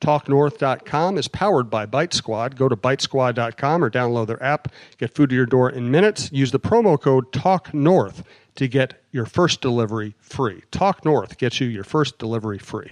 TalkNorth.com is powered by Bite Squad. Go to bitesquad.com or download their app. Get food to your door in minutes. Use the promo code TalkNorth to get your first delivery free. Talk North gets you your first delivery free.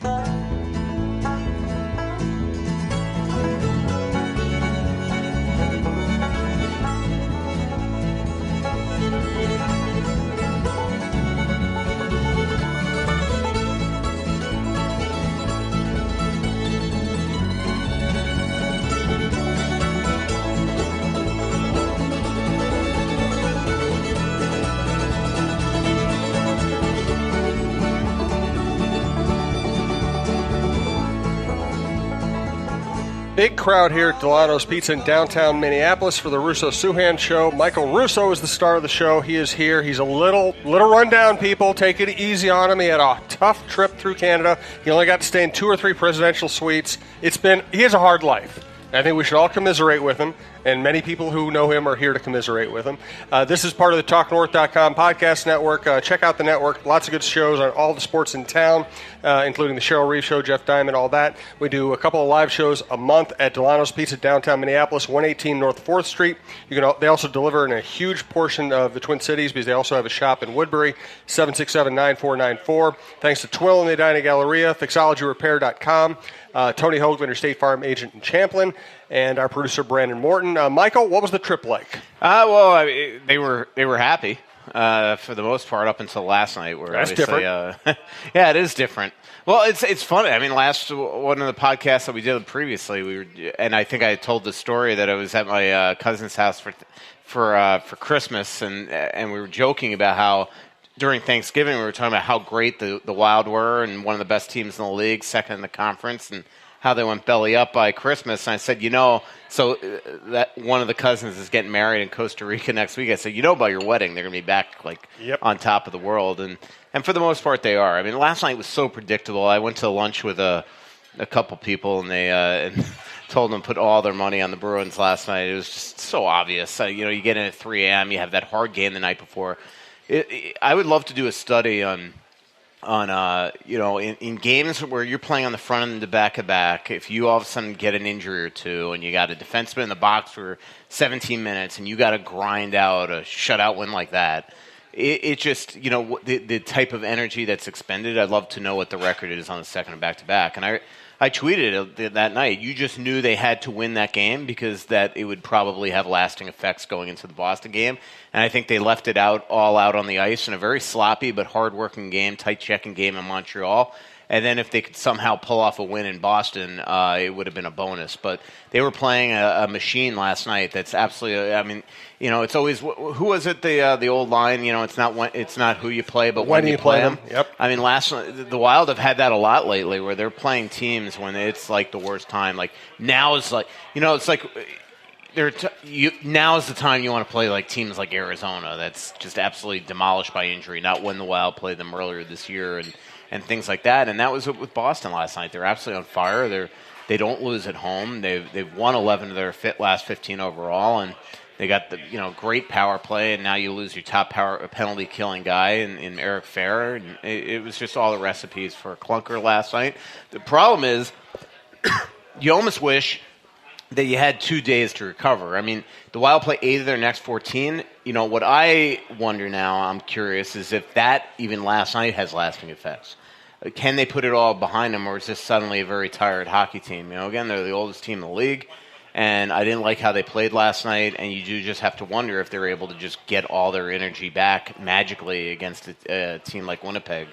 Big crowd here at Dulono's Pizza in downtown Minneapolis for the Russo-Souhan Show. Michael Russo is the star of the show. He is here. He's a little rundown, people. Take it easy on him. He had a tough trip through Canada. He only got to stay in 2 or 3 presidential suites. He has a hard life. I think we should all commiserate with him, and many people who know him are here to commiserate with him. This is part of the TalkNorth.com podcast network. Check out the network. Lots of good shows on all the sports in town, including the Cheryl Reeve Show, Jeff Diamond, all that. We do a couple of live shows a month at Dulono's Pizza, downtown Minneapolis, 118 North 4th Street. They also deliver in a huge portion of the Twin Cities because they also have a shop in Woodbury, 767-9494. Thanks to Twill and the Edina Galleria, fixologyrepair.com. Tony Hoaglund, your State Farm agent in Champlin, and our producer Brandon Morton. Michael, what was the trip like? They were happy for the most part up until last night. Where that's different. Yeah, it is different. Well, it's funny. I mean, last one of the podcasts that we did previously, and I think I told the story that I was at my cousin's house for Christmas, and we were joking about how during Thanksgiving, we were talking about how great the Wild were and one of the best teams in the league, second in the conference, and how they went belly up by Christmas. And I said, so that one of the cousins is getting married in Costa Rica next week. I said, by your wedding, they're going to be back on top of the world. And for the most part, they are. I mean, last night was so predictable. I went to lunch with a couple people, and they and told them to put all their money on the Bruins last night. It was just so obvious. You get in at 3 a.m., you have that hard game the night before. I would love to do a study in games where you're playing on the front end of back-to-back, if you all of a sudden get an injury or two and you got a defenseman in the box for 17 minutes and you got to grind out a shutout win like that, it just, the type of energy that's expended, I'd love to know what the record is on the second of back-to-back. And I tweeted it that night. You just knew they had to win that game because that it would probably have lasting effects going into the Boston game. And I think they left it all out on the ice in a very sloppy but hard-working game, tight-checking game in Montreal. And then if they could somehow pull off a win in Boston, it would have been a bonus. But they were playing a machine last night that's absolutely, it's always, who was it, the old line, it's not who you play, but when you play them. Yep. I mean, the Wild have had that a lot lately where they're playing teams when it's like the worst time. Like now is like, it's like now is the time you want to play like teams like Arizona that's just absolutely demolished by injury, not when the Wild played them earlier this year and things like that. And that was with Boston last night. They're absolutely on fire. They don't lose at home. They've won 11 of their last 15 overall, and they got the great power play. And now you lose your top penalty killing guy in Eric Ferrer. And it was just all the recipes for a clunker last night. The problem is, you almost wish that you had 2 days to recover. I mean, the Wild play 8 of their next 14. What I wonder now, I'm curious, is if that even last night has lasting effects. Can they put it all behind them, or is this suddenly a very tired hockey team? Again, they're the oldest team in the league, and I didn't like how they played last night, and you do just have to wonder if they're able to just get all their energy back magically against a team like Winnipeg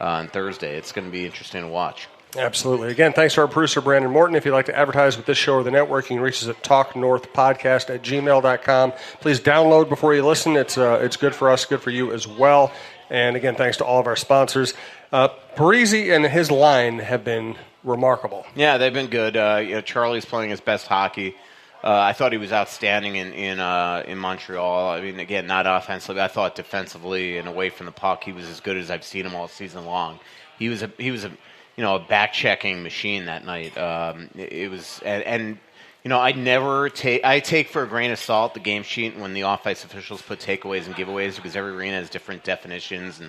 on Thursday. It's going to be interesting to watch. Absolutely. Again, thanks to our producer, Brandon Morton. If you'd like to advertise with this show or the network, you can reach us at talknorthpodcast@gmail.com. Please download before you listen. It's good for us, good for you as well. And again, thanks to all of our sponsors. Parisi and his line have been remarkable. Yeah, they've been good. Charlie's playing his best hockey. I thought he was outstanding in Montreal. I mean, again, not offensively. I thought defensively and away from the puck, he was as good as I've seen him all season long. He was a back-checking machine that night. It was, and I take for a grain of salt the game sheet when the off-ice officials put takeaways and giveaways because every arena has different definitions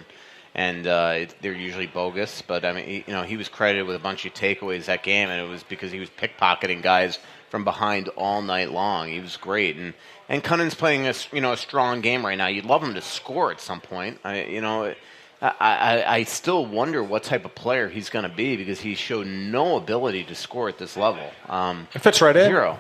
and they're usually bogus. But I mean, he was credited with a bunch of takeaways that game, and it was because he was pickpocketing guys from behind all night long. He was great, and Cunning's playing a strong game right now. You'd love him to score at some point. I still wonder what type of player he's going to be because he showed no ability to score at this level. It fits right in. Zero.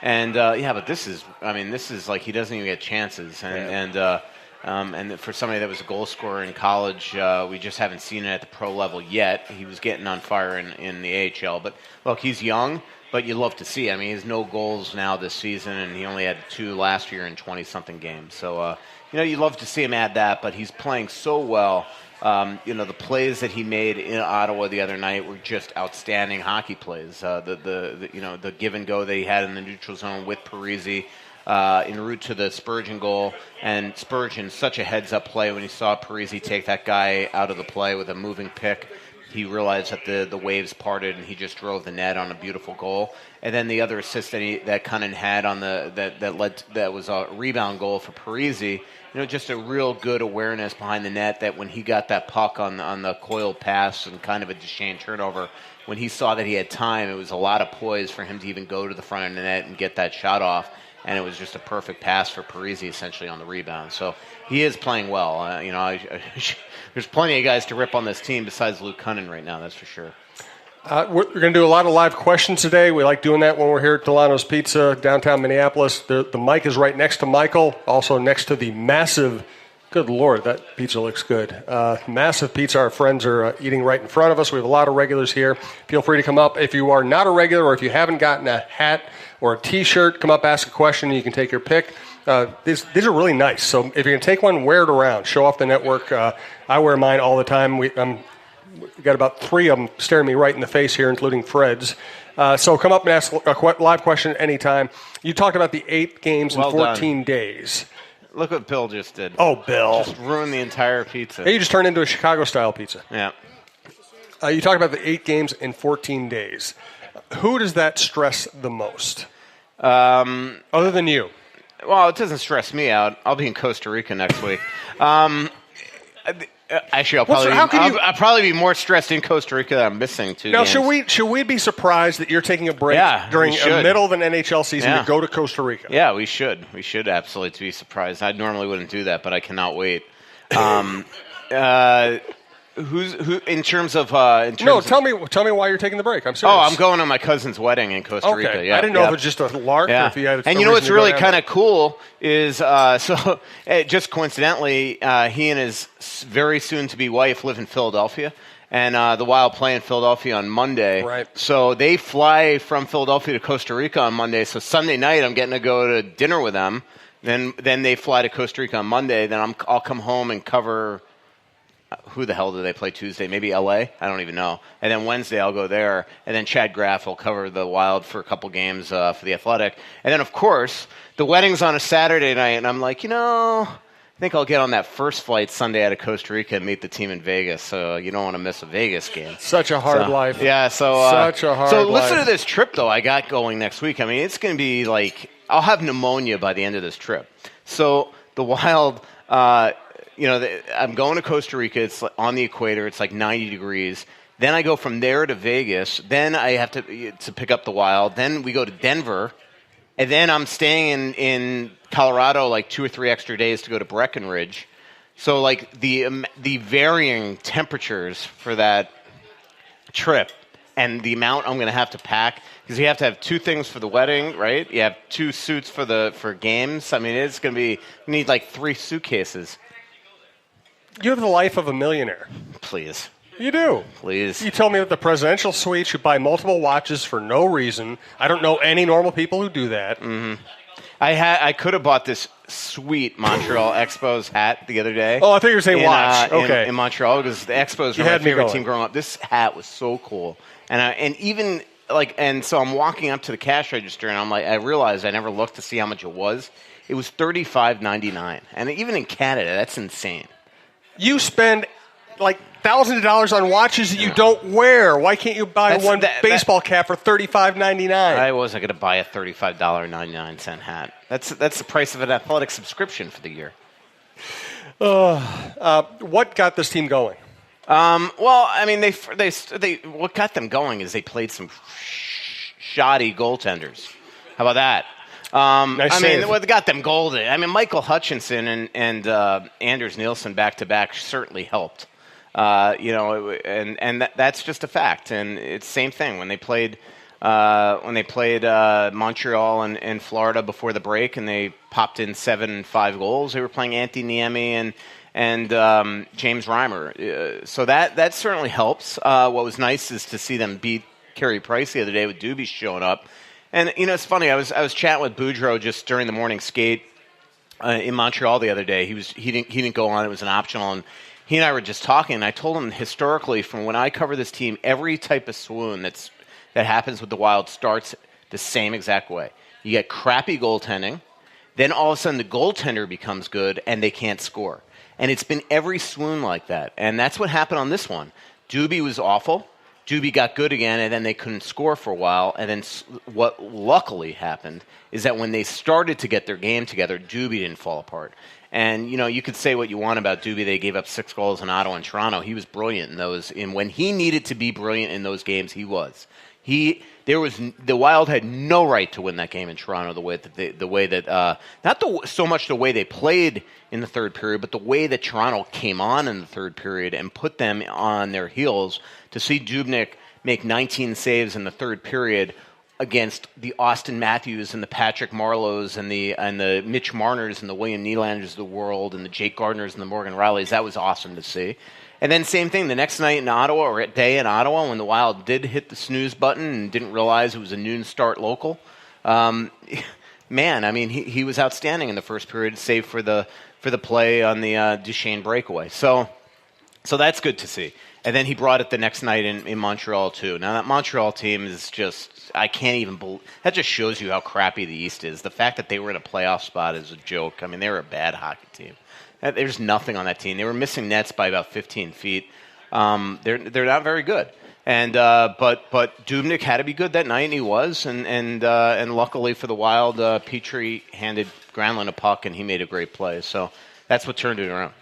And but this is like he doesn't even get chances. And for somebody that was a goal scorer in college, we just haven't seen it at the pro level yet. He was getting on fire in the AHL. But look, he's young, but you love to see. I mean, he has no goals now this season, and he only had 2 last year in 20-something games. So, you love to see him add that, but he's playing so well. The plays that he made in Ottawa the other night were just outstanding hockey plays. The give and go that he had in the neutral zone with Parise en route to the Spurgeon goal, and Spurgeon such a heads-up play when he saw Parise take that guy out of the play with a moving pick. He realized that the waves parted, and he just drove the net on a beautiful goal. And then the other assist that Cunnin had on that was a rebound goal for Parise. Just a real good awareness behind the net that when he got that puck on the coiled pass and kind of a Duchesne turnover, when he saw that he had time, it was a lot of poise for him to even go to the front of the net and get that shot off. And it was just a perfect pass for Parise essentially on the rebound. So he is playing well. There's plenty of guys to rip on this team besides Luke Cunnin right now, that's for sure. We're going to do a lot of live questions today. We like doing that when we're here at Dulono's Pizza, downtown Minneapolis. The mic is right next to Michael, also next to the massive, good Lord, that pizza looks good. Massive pizza. Our friends are eating right in front of us. We have a lot of regulars here. Feel free to come up. If you are not a regular or if you haven't gotten a hat or a T-shirt, come up, ask a question, and you can take your pick. These are really nice. So if you're going to take one, wear it around. Show off the network. I wear mine all the time. We got about 3 of them staring me right in the face here, including Fred's. So come up and ask a live question anytime. You talked about the 8 games in 14 days. Look what Bill just did. Oh, Bill. Just ruined the entire pizza. Hey, you just turned into a Chicago-style pizza. Yeah. You talked about the 8 games in 14 days. Who does that stress the most? Other than you? Well, it doesn't stress me out. I'll be in Costa Rica next week. Actually, I'll probably be more stressed in Costa Rica that I'm missing 2 games. Now, should we be surprised that you're taking a break during the middle of an NHL season to go to Costa Rica? Yeah, we should. We should absolutely be surprised. I normally wouldn't do that, but I cannot wait. Who in terms of tell me why you're taking the break. I'm serious. Oh, I'm going to my cousin's wedding in Costa Rica. Yeah, I didn't know if it was just a lark or if you had. And what's really kind of cool is just coincidentally, he and his very soon-to-be wife live in Philadelphia, and the Wild play in Philadelphia on Monday. Right. So they fly from Philadelphia to Costa Rica on Monday. So Sunday night, I'm getting to go to dinner with them. Then they fly to Costa Rica on Monday. Then I'll come home and cover. Who the hell do they play Tuesday? Maybe L.A.? I don't even know. And then Wednesday I'll go there. And then Chad Graff will cover the Wild for a couple games for the Athletic. And then, of course, the wedding's on a Saturday night. And I'm like, I think I'll get on that first flight Sunday out of Costa Rica and meet the team in Vegas. So you don't want to miss a Vegas game. Such a hard life. Yeah. Such a hard life. So listen to this trip, though, I got going next week. I mean, it's going to be like I'll have pneumonia by the end of this trip. So the Wild I'm going to Costa Rica. It's on the equator. It's like 90 degrees. Then I go from there to Vegas. Then I have to pick up the Wild. Then we go to Denver. And then I'm staying in Colorado like 2 or 3 extra days to go to Breckenridge. So like the varying temperatures for that trip and the amount I'm going to have to pack, because you have to have 2 things for the wedding, right? You have 2 suits for games. I mean, it's going to be, you need like 3 suitcases. You have the life of a millionaire. Please. You do. Please. You told me that the presidential suite should buy multiple watches for no reason. I don't know any normal people who do that. Mm-hmm. I could have bought this sweet Montreal Expos hat the other day. Oh, I thought you were saying watch. Okay. In Montreal, because the Expos were my favorite team growing up. This hat was so cool. And so I'm walking up to the cash register, and I'm like, I realized I never looked to see how much it was. It was $35.99. And even in Canada, that's insane. You spend like thousands of dollars on watches that you don't wear. Why can't you buy baseball cap for $35.99? I wasn't going to buy a $35.99 hat. That's the price of an athletic subscription for the year. What got this team going? Well, I mean, they what got them going is they played some shoddy goaltenders. How about that? Nice save. mean, what got them golden? I mean, Michael Hutchinson and Anders Nielsen back to back certainly helped. That's just a fact. And it's the same thing when they played Montreal and Florida before the break, and they popped in 7-5 goals. They were playing Antti Niemi and James Reimer. So that certainly helps. What was nice is to see them beat Carey Price the other day with Doobie showing up. And it's funny. I was chatting with Boudreau just during the morning skate in Montreal the other day. He didn't go on. It was an optional, and he and I were just talking. And I told him historically, from when I cover this team, every type of swoon that happens with the Wild starts the same exact way. You get crappy goaltending, then all of a sudden the goaltender becomes good and they can't score. And it's been every swoon like that. And that's what happened on this one. Doobie was awful. Doobie got good again, and then they couldn't score for a while. And then what luckily happened is that when they started to get their game together, Doobie didn't fall apart. And, you could say what you want about Doobie. They gave up 6 goals in Ottawa and Toronto. He was brilliant in those. And when he needed to be brilliant in those games, he was. The Wild had no right to win that game in Toronto. So much the way they played in the third period, but the way that Toronto came on in the third period and put them on their heels. To see Dubnyk make 19 saves in the third period against the Austin Matthews and the Patrick Marleaus and the Mitch Marners and the William Nylanders of the world and the Jake Gardners and the Morgan Rileys, that was awesome to see. And then same thing the next night in Ottawa, or at day in Ottawa, when the Wild did hit the snooze button and didn't realize it was a noon start local. Man, I mean, he was outstanding in the first period, save for the play on the Duchesne breakaway. So that's good to see. And then he brought it the next night in Montreal, too. Now, that Montreal team is just, I can't even believe, that just shows you how crappy the East is. The fact that they were in a playoff spot is a joke. I mean, they were a bad hockey team. There's nothing on that team. They were missing nets by about 15 feet. They're not very good. And but Dubnyk had to be good that night, and he was. And luckily for the Wild, Petrie handed Granlund a puck, and he made a great play. So that's what turned it around.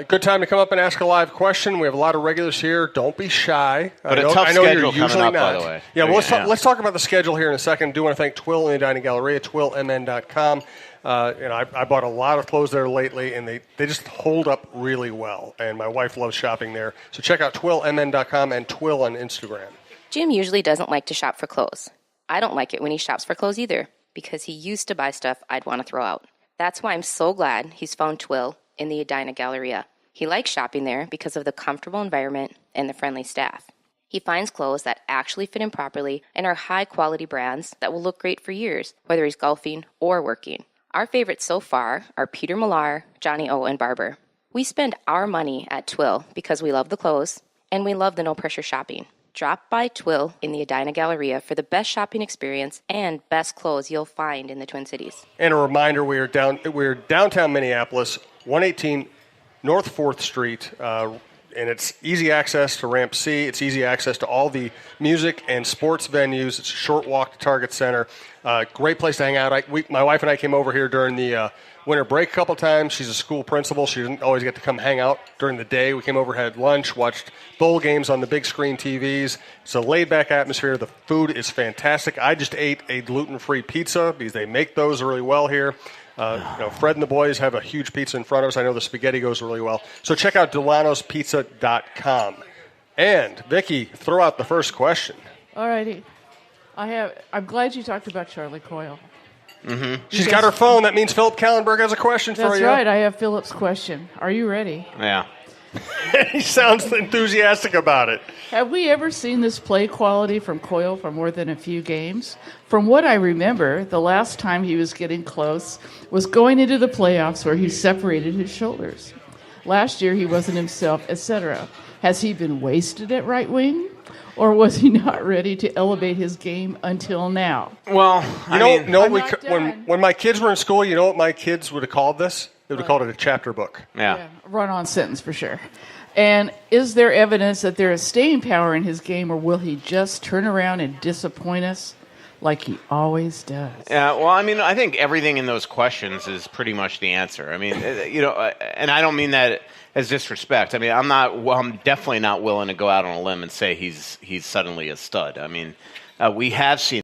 Good time to come up and ask a live question. We have a lot of regulars here. Don't be shy. But a tough schedule coming up, by the way. Yeah, well, let's talk about the schedule here in a second. I do want to thank Twill in the Dining Galleria, twillmn.com. I bought a lot of clothes there lately, and they just hold up really well. And my wife loves shopping there. So check out twillmn.com and Twill on Instagram. Jim usually doesn't like to shop for clothes. I don't like it when he shops for clothes either, because he used to buy stuff I'd want to throw out. That's why I'm so glad he's found Twill in the Edina Galleria. He likes shopping there because of the comfortable environment and the friendly staff. He finds clothes that actually fit him properly and are high-quality brands that will look great for years, whether he's golfing or working. Our favorites so far are Peter Millar, Johnny O, and Barber. We spend our money at Twill because we love the clothes and we love the no-pressure shopping. Drop by Twill in the Edina Galleria for the best shopping experience and best clothes you'll find in the Twin Cities. And a reminder, we're downtown Minneapolis, 118 North 4th Street, and it's easy access to Ramp C. It's easy access to all the music and sports venues. It's a short walk to Target Center. Great place to hang out. My wife and I came over here during the winter break a couple times. She's a school principal. She didn't always get to come hang out during the day. We came over, had lunch, watched bowl games on the big screen TVs. It's a laid-back atmosphere. The food is fantastic. I just ate a gluten-free pizza because they make those really well here. Fred and the boys have a huge pizza in front of us. I know the spaghetti goes really well. So check out Delano'sPizza.com. And, Vicki, throw out the first question. All righty. I'm glad you talked about Charlie Coyle. Mm-hmm. She's got her phone. That means Philip Kallenberg has a question for you. That's right. I have Philip's question. Are you ready? Yeah. He sounds enthusiastic about it. Have we ever seen this play quality from Coyle for more than a few games? From what I remember, the last time he was getting close was going into the playoffs where he separated his shoulders. Last year he wasn't himself, etc. Has he been wasted at right wing? Or was he not ready to elevate his game until now? Well, when my kids were in school, you know what my kids would have called this? They would have called it a chapter book. Yeah. Run-on sentence for sure. And is there evidence that there is staying power in his game, or will he just turn around and disappoint us? like he always does. Yeah, well, I mean, I think everything in those questions is pretty much the answer. I mean, and I don't mean that as disrespect. I mean, I'm definitely not willing to go out on a limb and say he's suddenly a stud. I mean, we have seen